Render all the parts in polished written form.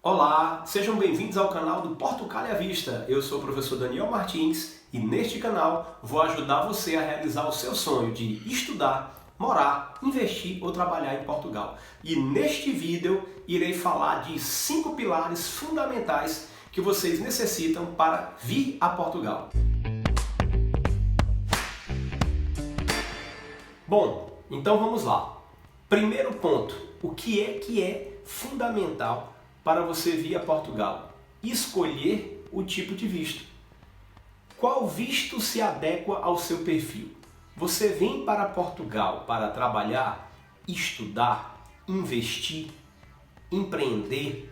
Olá, sejam bem-vindos ao canal do Portugal à Vista. Eu sou o professor Daniel Martins e neste canal vou ajudar você a realizar o seu sonho de estudar, morar, investir ou trabalhar em Portugal. E neste vídeo irei falar de 5 pilares fundamentais que vocês necessitam para vir a Portugal. Bom, então vamos lá. Primeiro ponto, o que é fundamental para você vir a Portugal? Escolher o tipo de visto. Qual visto se adequa ao seu perfil? Você vem para Portugal para trabalhar, estudar, investir, empreender?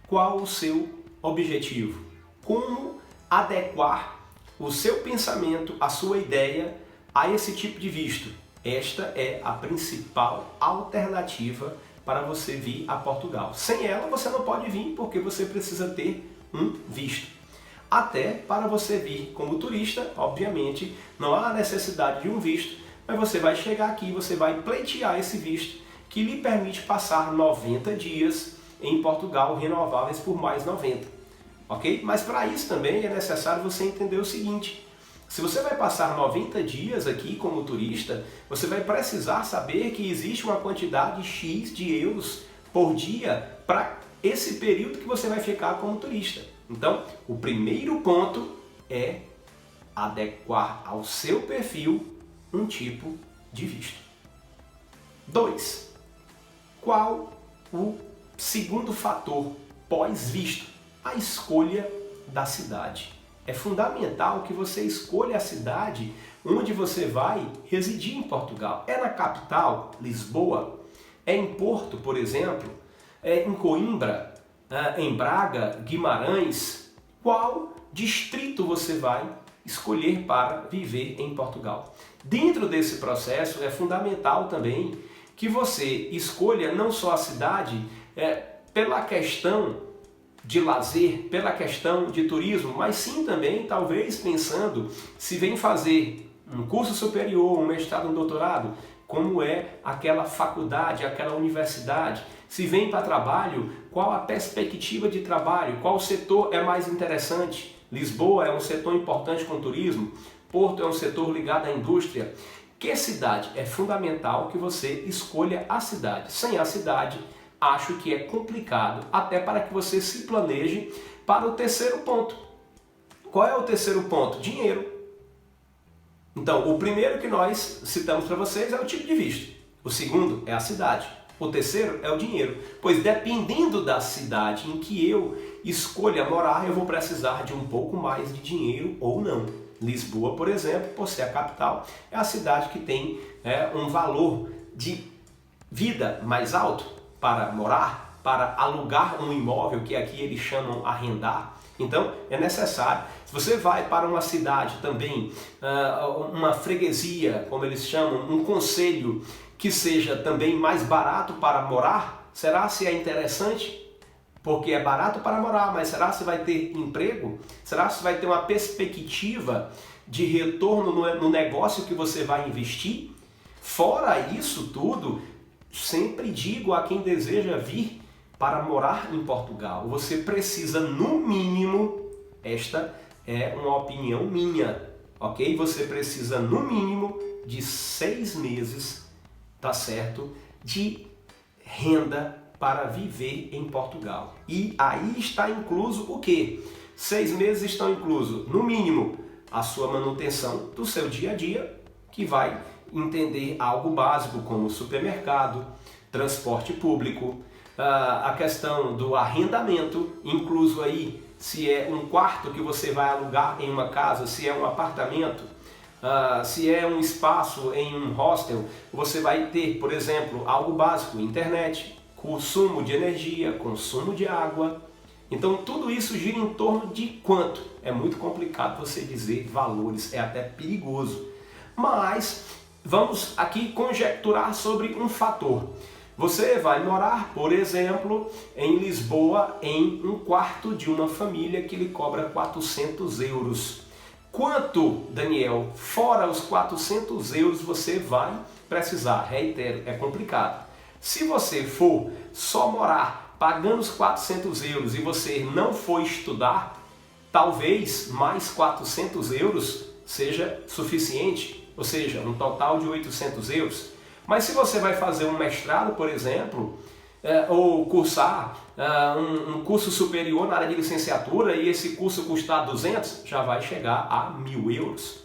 Qual o seu objetivo? Como adequar o seu pensamento, a sua ideia a esse tipo de visto? Esta é a principal alternativa para você vir a Portugal. Sem ela você não pode vir porque você precisa ter um visto. Até para você vir como turista, obviamente, não há necessidade de um visto, mas você vai chegar aqui, você vai pleitear esse visto que lhe permite passar 90 dias em Portugal, renováveis por mais 90. Ok? Mas para isso também é necessário você entender o seguinte: se você vai passar 90 dias aqui como turista, você vai precisar saber que existe uma quantidade X de euros por dia para esse período que você vai ficar como turista. Então, o primeiro ponto é adequar ao seu perfil um tipo de visto. 2. Qual o segundo fator pós-visto? A escolha da cidade. É fundamental que você escolha a cidade onde você vai residir em Portugal. É na capital, Lisboa? É em Porto, por exemplo? É em Coimbra? Em Braga? Guimarães? Qual distrito você vai escolher para viver em Portugal? Dentro desse processo é fundamental também que você escolha não só a cidade pela questão de lazer, pela questão de turismo, mas sim também, talvez, pensando se vem fazer um curso superior, um mestrado, um doutorado, como é aquela faculdade, aquela universidade. Se vem para trabalho, qual a perspectiva de trabalho, qual setor é mais interessante. Lisboa é um setor importante com turismo, Porto é um setor ligado à indústria. Que cidade? É fundamental que você escolha a cidade. Sem a cidade, acho que é complicado, até para que você se planeje para o terceiro ponto. Qual é o terceiro ponto? Dinheiro. Então, o primeiro que nós citamos para vocês é o tipo de visto. O segundo é a cidade. O terceiro é o dinheiro. Pois dependendo da cidade em que eu escolha morar, eu vou precisar de um pouco mais de dinheiro ou não. Lisboa, por exemplo, por ser a capital, é a cidade que tem um valor de vida mais alto para morar, para alugar um imóvel, que aqui eles chamam arrendar. Então é necessário. Se você vai para uma cidade também, uma freguesia, como eles chamam, um concelho que seja também mais barato para morar, será se é interessante? Porque é barato para morar, mas será se vai ter emprego? Será se vai ter uma perspectiva de retorno no negócio que você vai investir? Fora isso tudo, sempre digo a quem deseja vir para morar em Portugal, você precisa no mínimo, esta é uma opinião minha, ok? Você precisa no mínimo de 6 meses, tá certo? De renda para viver em Portugal. E aí está incluso o quê? 6 meses estão incluso, no mínimo, a sua manutenção do seu dia a dia, que vai entender algo básico como supermercado, transporte público, a questão do arrendamento, incluso aí se é um quarto que você vai alugar em uma casa, se é um apartamento, se é um espaço em um hostel, você vai ter, por exemplo, algo básico, internet, consumo de energia, consumo de água. Então tudo isso gira em torno de quanto? É muito complicado você dizer valores, é até perigoso. Mas vamos aqui conjecturar sobre um fator. Você vai morar, por exemplo, em Lisboa, em um quarto de uma família que lhe cobra 400 euros. Quanto, Daniel, fora os 400 euros você vai precisar? Reitero, é complicado. Se você for só morar pagando os 400 euros e você não for estudar, talvez mais 400 euros seja suficiente, ou seja, um total de 800 euros. Mas se você vai fazer um mestrado, por exemplo, ou cursar um curso superior na área de licenciatura e esse curso custar 200, já vai chegar a 1.000 euros.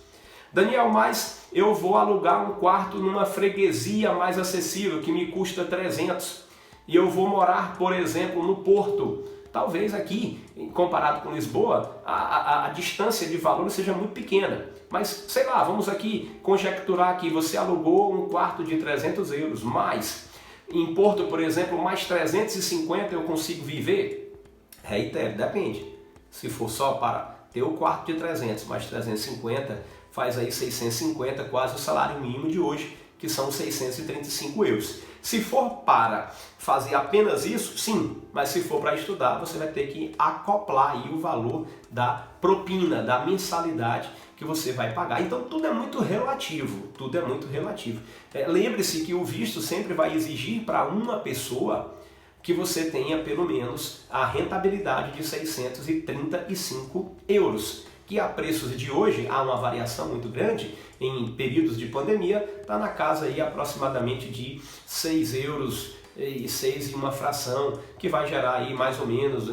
Daniel, mas eu vou alugar um quarto numa freguesia mais acessível que me custa 300 e eu vou morar, por exemplo, no Porto. Talvez aqui, comparado com Lisboa, a distância de valor seja muito pequena. Mas, sei lá, vamos aqui conjecturar que você alugou um quarto de 300 euros, mais em Porto, por exemplo, mais 350 eu consigo viver? Reitero, depende. Se for só para ter o quarto de 300 mais 350, faz aí 650, quase o salário mínimo de hoje, que são 635 euros. Se for para fazer apenas isso, sim, mas se for para estudar, você vai ter que acoplar aí o valor da propina, da mensalidade que você vai pagar. Então tudo é muito relativo, tudo é muito relativo. Lembre-se que o visto sempre vai exigir para uma pessoa que você tenha pelo menos a rentabilidade de 635 euros. Que a preços de hoje há uma variação muito grande, em períodos de pandemia, está na casa aí aproximadamente de 6 euros e 6 e uma fração, que vai gerar aí mais ou menos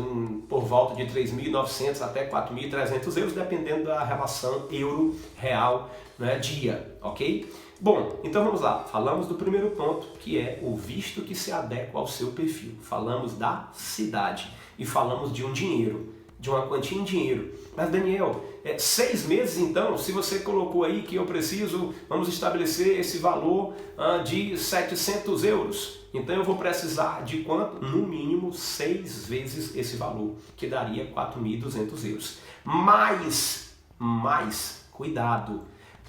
por volta de 3.900 até 4.300 euros, dependendo da relação euro-real, né, dia, ok? Bom, então vamos lá, falamos do primeiro ponto, que é o visto que se adequa ao seu perfil. Falamos da cidade e falamos de um dinheiro, de uma quantia em dinheiro. Mas Daniel, 6 meses então, se você colocou aí que eu preciso, vamos estabelecer esse valor de 700 euros, então eu vou precisar de quanto? No mínimo 6 vezes esse valor, que daria 4.200 euros. Mas, cuidado,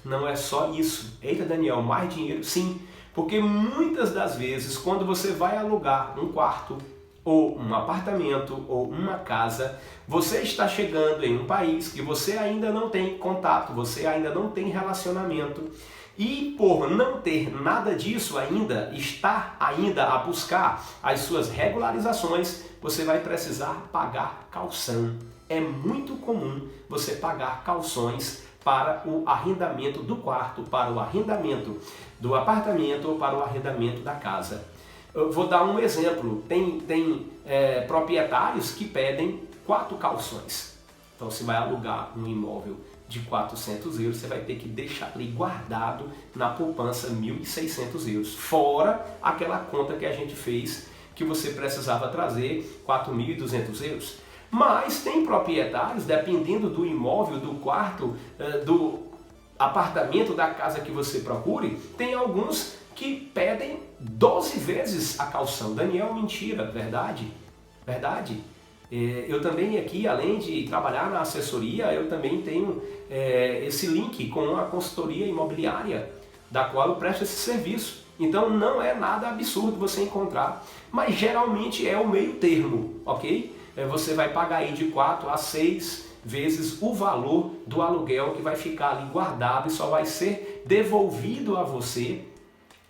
não é só isso. Eita Daniel, mais dinheiro? Sim, porque muitas das vezes quando você vai alugar um quarto, ou um apartamento, ou uma casa, você está chegando em um país que você ainda não tem contato, você ainda não tem relacionamento, e por não ter nada disso ainda, estar ainda a buscar as suas regularizações, você vai precisar pagar caução. É muito comum você pagar cauções para o arrendamento do quarto, para o arrendamento do apartamento ou para o arrendamento da casa. Eu vou dar um exemplo, tem proprietários que pedem 4 cauções. Então você vai alugar um imóvel de 400 euros, você vai ter que deixar ali guardado na poupança 1.600 euros, fora aquela conta que a gente fez que você precisava trazer 4.200 euros. Mas tem proprietários, dependendo do imóvel, do quarto, do apartamento, da casa que você procure, tem alguns que pedem 12 vezes a caução. Daniel, mentira, verdade? Verdade? Eu também aqui, além de trabalhar na assessoria, eu também tenho esse link com a consultoria imobiliária, da qual eu presto esse serviço. Então não é nada absurdo você encontrar, mas geralmente é o meio termo, ok? Você vai pagar aí de 4 a 6 vezes o valor do aluguel que vai ficar ali guardado e só vai ser devolvido a você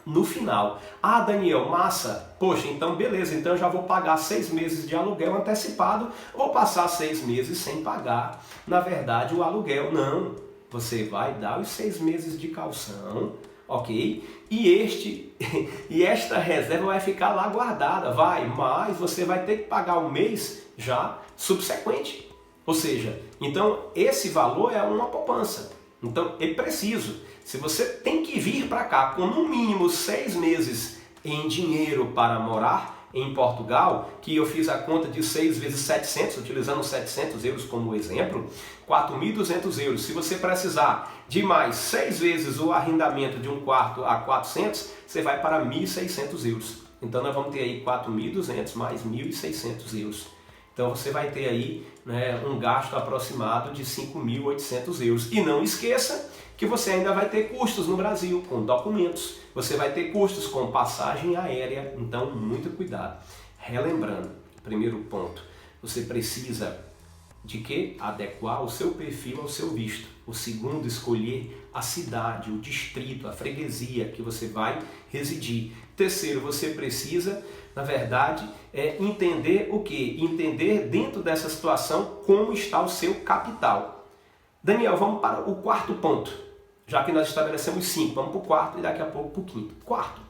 no final. Ah, Daniel, massa, poxa, então beleza, então eu já vou pagar 6 meses de aluguel antecipado, vou passar 6 meses sem pagar, na verdade, o aluguel. Não, você vai dar os 6 meses de caução, ok? E esta reserva vai ficar lá guardada, mas você vai ter que pagar o mês já subsequente. Ou seja, então esse valor é uma poupança. Então é preciso, se você tem que vir para cá com no mínimo 6 meses em dinheiro para morar em Portugal, que eu fiz a conta de 6 vezes 700, utilizando 700 euros como exemplo, 4.200 euros. Se você precisar de mais 6 vezes o arrendamento de um quarto a 400, você vai para 1.600 euros. Então nós vamos ter aí 4.200 mais 1.600 euros. Então você vai ter aí, né, um gasto aproximado de 5.800 euros. E não esqueça que você ainda vai ter custos no Brasil com documentos, você vai ter custos com passagem aérea, então muito cuidado. Relembrando, primeiro ponto, você precisa De que? Adequar o seu perfil ao seu visto. O segundo, escolher a cidade, o distrito, a freguesia que você vai residir. Terceiro, você precisa, na verdade, entender o quê? Entender dentro dessa situação como está o seu capital. Daniel, vamos para o quarto ponto. Já que nós estabelecemos 5, vamos para o quarto e daqui a pouco para o quinto. Quarto,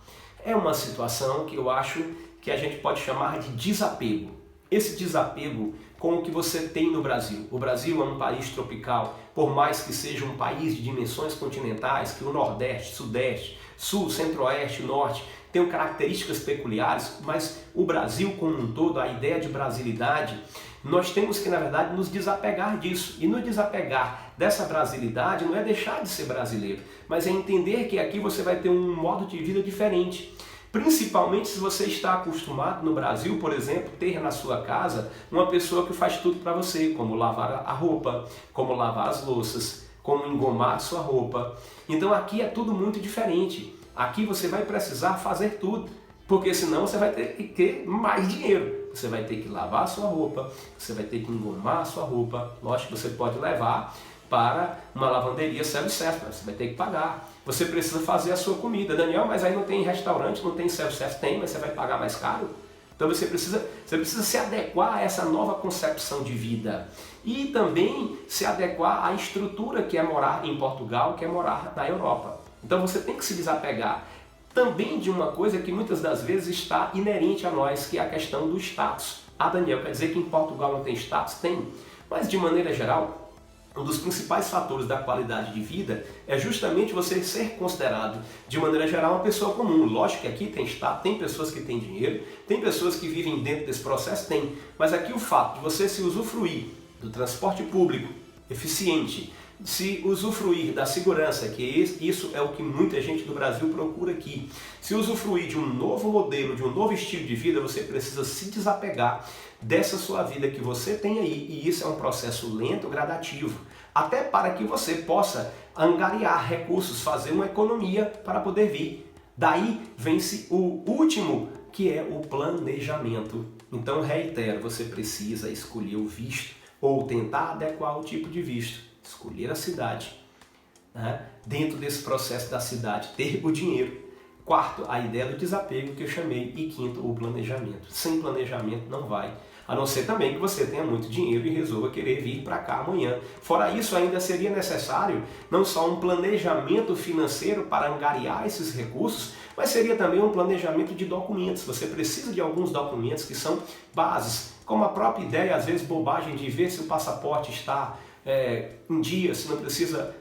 é uma situação que eu acho que a gente pode chamar de desapego. Esse desapego com o que você tem no Brasil. O Brasil é um país tropical, por mais que seja um país de dimensões continentais, que o Nordeste, Sudeste, Sul, Centro-Oeste, Norte tenham características peculiares, mas o Brasil como um todo, a ideia de brasilidade, nós temos que, na verdade, nos desapegar disso. E nos desapegar dessa brasilidade não é deixar de ser brasileiro, mas é entender que aqui você vai ter um modo de vida diferente. Principalmente se você está acostumado no Brasil, por exemplo, ter na sua casa uma pessoa que faz tudo para você, como lavar a roupa, como lavar as louças, como engomar a sua roupa. Então aqui é tudo muito diferente. Aqui você vai precisar fazer tudo, porque senão você vai ter que ter mais dinheiro. Você vai ter que lavar a sua roupa, você vai ter que engomar a sua roupa. Lógico que você pode levar para uma lavanderia self-service, mas você vai ter que pagar. Você precisa fazer a sua comida. Daniel, mas aí não tem restaurante, não tem self-service? Tem, mas você vai pagar mais caro? Então você precisa se adequar a essa nova concepção de vida. E também se adequar à estrutura que é morar em Portugal, que é morar na Europa. Então você tem que se desapegar também de uma coisa que muitas das vezes está inerente a nós, que é a questão do status. Ah, Daniel, quer dizer que em Portugal não tem status? Tem. Mas de maneira geral, um dos principais fatores da qualidade de vida é justamente você ser considerado, de maneira geral, uma pessoa comum. Lógico que aqui tem status, tem pessoas que têm dinheiro, tem pessoas que vivem dentro desse processo, tem. Mas aqui o fato de você se usufruir do transporte público eficiente, se usufruir da segurança, que isso é o que muita gente do Brasil procura aqui. Se usufruir de um novo modelo, de um novo estilo de vida, você precisa se desapegar dessa sua vida que você tem aí. E isso é um processo lento, gradativo, até para que você possa angariar recursos, fazer uma economia para poder vir. Daí vem-se o último, que é o planejamento. Então, reitero, você precisa escolher o visto ou tentar adequar o tipo de visto. Escolher a cidade, né? Dentro desse processo da cidade, ter o dinheiro. Quarto, a ideia do desapego que eu chamei. E quinto, o planejamento. Sem planejamento não vai. A não ser também que você tenha muito dinheiro e resolva querer vir para cá amanhã. Fora isso, ainda seria necessário não só um planejamento financeiro para angariar esses recursos, mas seria também um planejamento de documentos. Você precisa de alguns documentos que são bases, como a própria ideia, às vezes bobagem, de ver se o passaporte está em dia, se não precisa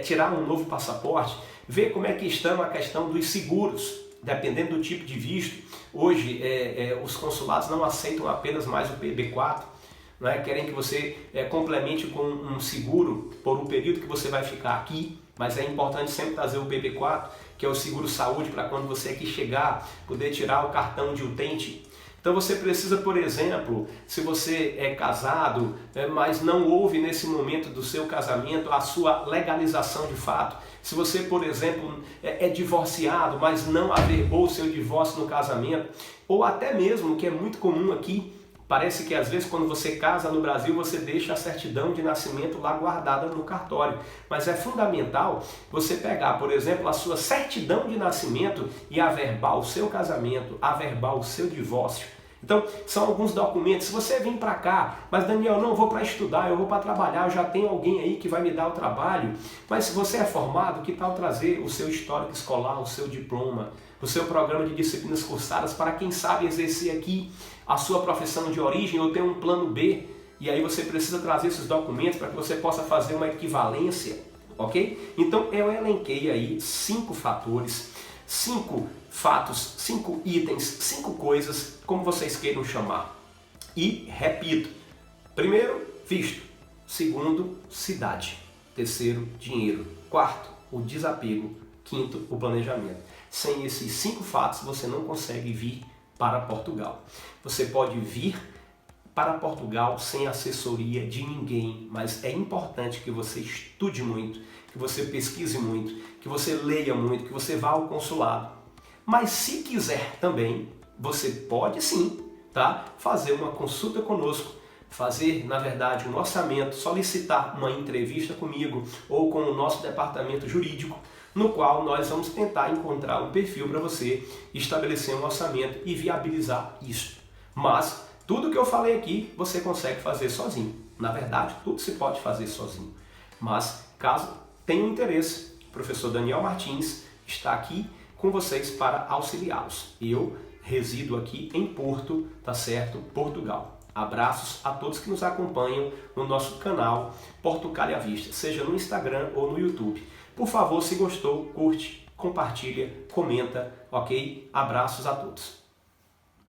tirar um novo passaporte, ver como é que estão a questão dos seguros, dependendo do tipo de visto. Hoje os consulados não aceitam apenas mais o PB4, não é? Querem que você complemente com um seguro por um período que você vai ficar aqui, mas é importante sempre trazer o PB4, que é o seguro saúde, para quando você aqui chegar, poder tirar o cartão de utente. Então você precisa, por exemplo, se você é casado, mas não houve nesse momento do seu casamento a sua legalização de fato. Se você, por exemplo, é divorciado, mas não averbou o seu divórcio no casamento, ou até mesmo, que é muito comum aqui, parece que às vezes quando você casa no Brasil, você deixa a certidão de nascimento lá guardada no cartório. Mas é fundamental você pegar, por exemplo, a sua certidão de nascimento e averbar o seu casamento, averbar o seu divórcio. Então, são alguns documentos. Se você vir para cá, mas Daniel, não vou para estudar, eu vou para trabalhar, eu já tenho alguém aí que vai me dar o trabalho. Mas se você é formado, que tal trazer o seu histórico escolar, o seu diploma, o seu programa de disciplinas cursadas, para quem sabe exercer aqui a sua profissão de origem ou ter um plano B, e aí você precisa trazer esses documentos para que você possa fazer uma equivalência, ok? Então eu elenquei aí 5 fatores, 5 fatos, 5 itens, 5 coisas, como vocês queiram chamar. E repito, primeiro, visto. Segundo, cidade. Terceiro, dinheiro. Quarto, o desapego. Quinto, o planejamento. Sem esses 5 fatos, você não consegue vir para Portugal. Você pode vir para Portugal sem assessoria de ninguém, mas é importante que você estude muito, que você pesquise muito, que você leia muito, que você vá ao consulado. Mas se quiser também, você pode sim, tá? Fazer uma consulta conosco fazer, na verdade, um orçamento, solicitar uma entrevista comigo ou com o nosso departamento jurídico, no qual nós vamos tentar encontrar um perfil para você estabelecer um orçamento e viabilizar isso. Mas tudo que eu falei aqui você consegue fazer sozinho. Na verdade, tudo se pode fazer sozinho. Mas caso tenha interesse, o professor Daniel Martins está aqui com vocês para auxiliá-los. Eu resido aqui em Porto, tá certo? Portugal. Abraços a todos que nos acompanham no nosso canal Portugal à Vista, seja no Instagram ou no YouTube. Por favor, se gostou, curte, compartilha, comenta, ok? Abraços a todos.